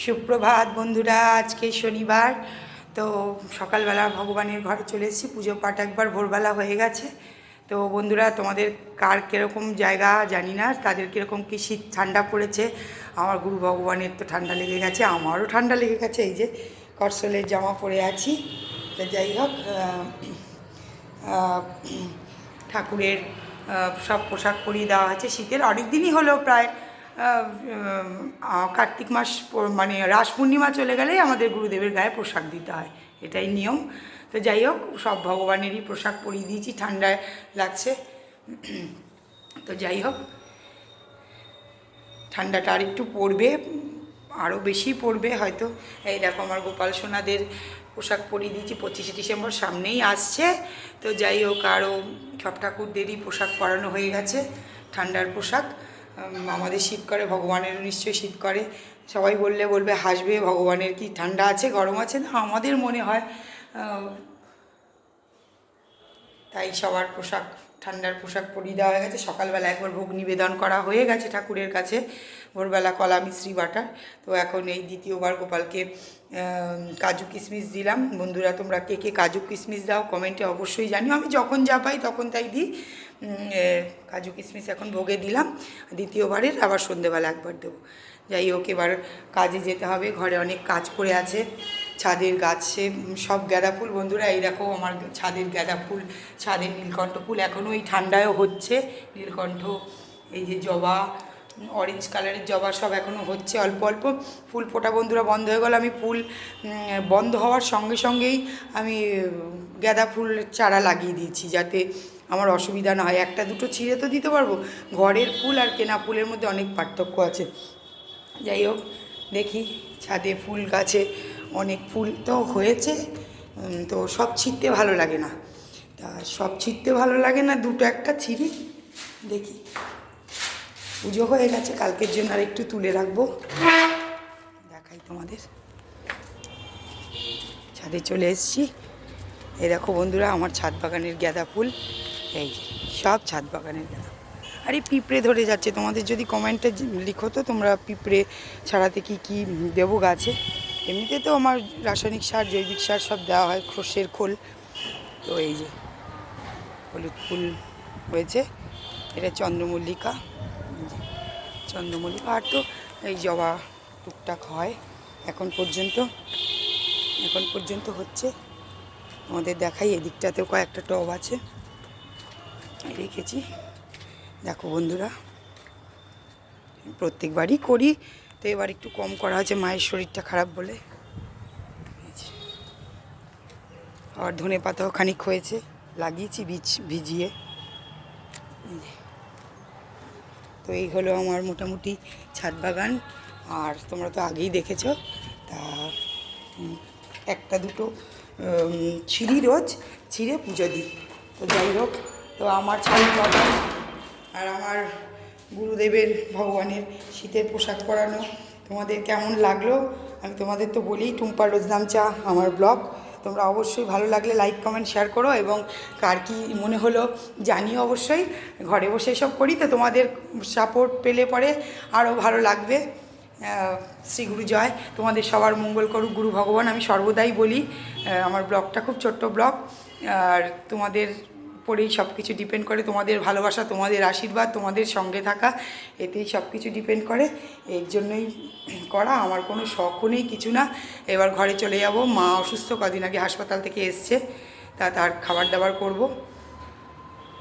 সুপ্রভাত বন্ধুরা, আজকে শনিবার। তো সকালবেলা ভগবানের ঘরে চলে এসেছি। পুজো পাঠ একবার ভোরবেলা হয়ে গেছে। তো বন্ধুরা, তোমাদের কার কীরকম জায়গা জানি না, তাদের কীরকম কী শীত ঠান্ডা পড়েছে। আমার গুরু ভগবানের তো ঠান্ডা লেগে গেছে, আমারও ঠান্ডা লেগে গেছে। এই যে করসলের জামা পরে আছি। তো যাই হোক, ঠাকুরের সব পোশাক পরিয়ে দেওয়া হয়েছে শীতের। অনেক দিনই হলো, প্রায় কার্তিক মাস মানে রাস পূর্ণিমা চলে গেলেই আমাদের গুরুদেবের গায়ে পোশাক দিতে হয়, এটাই নিয়ম। তো যাই হোক, সব ভগবানেরই পোশাক পরিয়ে দিয়েছি, ঠান্ডায় লাগছে। তো যাই হোক, ঠান্ডাটা আর একটু পড়বে, আরও বেশি পড়বে হয়তো। এই দেখো, আমার গোপাল সোনাদের পোশাক পরিয়ে দিয়েছি। 25শে ডিসেম্বর সামনেই আসছে। তো যাই হোক, আরও সব ঠাকুরদেরই পোশাক পরানো হয়ে গেছে, ঠান্ডার পোশাক। আমাদের শীত করে, ভগবানেরও নিশ্চয়ই শীত করে। সবাই বলবে হাসবে, ভগবানের কি ঠান্ডা আছে গরম আছে না, আমাদের মনে হয়। তাই সবার পোশাক, ঠান্ডার পোশাক পরিয়ে দেওয়া হয়ে গেছে। সকালবেলা একবার ভোগ নিবেদন করা হয়ে গেছে ঠাকুরের কাছে, ভোরবেলা কলা মিশ্রি বাটার। তো এখন এই দ্বিতীয়বার গোপালকে কাজু কিশমিশ দিলাম। বন্ধুরা, তোমরা কে কে কাজু কিশমিশ দাও কমেন্টে অবশ্যই জানিও। আমি যখন যা পাই তখন তাই দিই। কাজু কিশমিশ এখন ভোগে দিলাম, দ্বিতীয়বারের আবার সন্ধেবেলা একবার দেবো। যাই হোক, এবার কাজে যেতে হবে, ঘরে অনেক কাজ পড়ে আছে। ছাদের গাছে সব গাঁদা ফুল, বন্ধুরা এই দেখো আমার ছাদের গাঁদা ফুল, ছাদের নীলকণ্ঠ ফুল এখনও এই ঠান্ডায়ও হচ্ছে। নীলকণ্ঠ, এই যে জবা, অরেঞ্জ কালারের জবা সব এখনও হচ্ছে অল্প অল্প। ফুল ফোটা বন্ধুরা বন্ধ হয়ে গেল। আমি ফুল বন্ধ হওয়ার সঙ্গে সঙ্গেই আমি গাঁদা ফুল চারা লাগিয়ে দিয়েছি, যাতে আমার অসুবিধা না হয়। একটা দুটো ছিঁড়ে তো দিতে পারবো, ঘরের ফুল আর কেনা ফুলের মধ্যে অনেক পার্থক্য আছে। যাই হোক, দেখি ছাদে ফুল গাছে অনেক ফুল তো হয়েছে। তো সব ছিঁড়তে ভালো লাগে না, তা সব ছিঁড়তে ভালো লাগে না, দুটো একটা ছিঁড়ি। দেখি, পুজো হয়ে গেছে, কালকের জন্য আর একটু তুলে রাখবো। দেখাই তোমাদের, ছাদে চলে এসেছি। এই দেখো বন্ধুরা, আমার ছাদ বাগানের গাঁদা ফুল, এই যে সব ছাদ বাগানের গাঁদা। আর এই পিঁপড়ে ধরে যাচ্ছে, তোমাদের যদি কমেন্টে লিখো তো তোমরা পিঁপড়ে ছাড়াতে কি কি দেবো গাছে। এমনিতে তো আমার রাসায়নিক সার, জৈবিক সার সব দেওয়া হয়, সর্ষের খোল। তো এই যে হলুদ ফুল হয়েছে, এটা চন্দ্রমল্লিকা, চন্দ্রমল্লিকা। আর তো এই জবা টুকটাক হয় এখন পর্যন্ত হচ্ছে। আমাদের দেখাই, এদিকটাতেও কয়েকটা টব আছে রেখেছি। দেখো বন্ধুরা, প্রত্যেকবারই করি, তো এবার একটু কম করা হয়েছে মায়ের শরীরটা খারাপ বলে। আর ধনে পাতাও খানিক হয়েছে, লাগিয়েছি বীজ ভিজিয়ে। তো এই হলো আমার মোটামুটি ছাদ বাগান। আর তোমরা তো আগেই দেখেছো, তা একটা দুটো ছিঁড়ি, রোজ ছিঁড়ে পুজো দিই। তো যাই হোক, তো আমার ছাদ বাগান আর আমার গুরুদেবের ভগবানের শীতের পোশাক পরানো তোমাদের কেমন লাগলো? আমি তোমাদের তো বলি, টুম্পার রোজনাম চা আমার ব্লগ। তোমরা অবশ্যই ভালো লাগলে লাইক কমেন্ট শেয়ার করো, এবং কার কী মনে হলো জানিও অবশ্যই। ঘরে বসে সব করি, তো তোমাদের সাপোর্ট পেলে পরে আরও ভালো লাগবে। শ্রী গুরু জয়, তোমাদের সবার মঙ্গল করুক গুরু ভগবান। আমি সর্বদাই বলি, আমার ব্লগটা খুব ছোট্ট ব্লগ, আর তোমাদের উপরেই সব কিছু ডিপেন্ড করে। তোমাদের ভালোবাসা, তোমাদের আশীর্বাদ, তোমাদের সঙ্গে থাকা, এতেই সব কিছু ডিপেন্ড করে। এর জন্যই করা, আমার কোনো শখও নেই, কিছু না। এবার ঘরে চলে যাব, মা অসুস্থ, কদিন আগে হাসপাতাল থেকে এসছে, তার খাবার দাবার করব।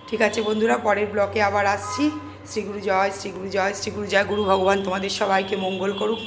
ঠিক আছে বন্ধুরা, পরের ব্লকে আবার আসছি। শ্রী গুরু জয়, শ্রী গুরু জয়, শ্রী গুরু জয়। গুরু ভগবান তোমাদের সবাইকে মঙ্গল করুক।